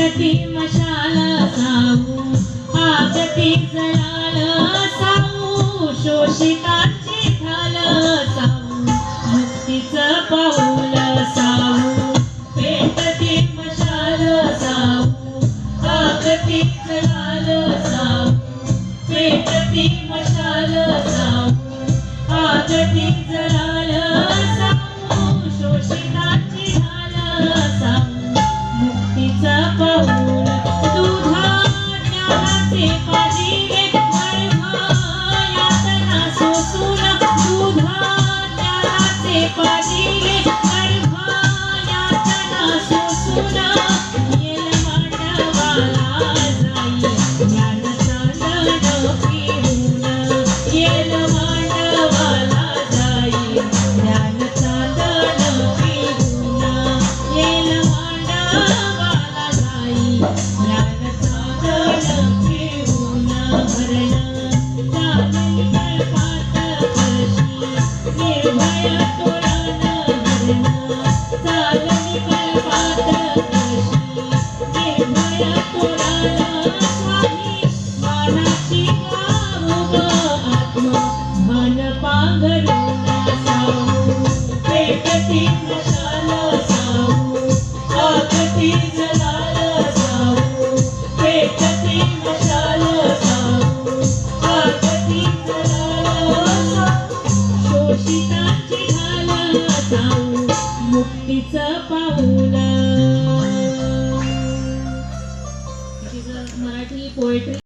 पेटती मशाल साऊ आगती जळाल साऊ शोषितांची ढाल साऊ मुक्तीचं पाऊल साऊ पेटती मशाल साऊ आगती जळाल साऊ पेटती मशाल साऊ आगती जळाल साऊ शोषितांची ढाल साऊ मुक्तीचं पाऊल दुधा ज्ञानाचे पाजिले गळभा यातना सोसून दुधा ज्ञानाचे पाजिले गळभा यातना सोसून येल मांडवाला जाई ज्ञान चांदण पिऊन येल मांडवाला जाई ज्ञान चांदण पिऊन येल मांडवाला जाई ज्ञान चांदण पिऊन भरण चालली कळपात कशी निर्भय तोरण भरण चालली कळपात कशी निर्भय तोरण स्वामी मानाची गाऊग आत्म मन पांघरून साऊ पेटती मशाल साऊ आगती जळाल साऊ पेटती मशाल साऊ आगती जळाल साऊ शोषितांची ढाल साऊ मुक्तीचं पाऊल मराठी पोएट्री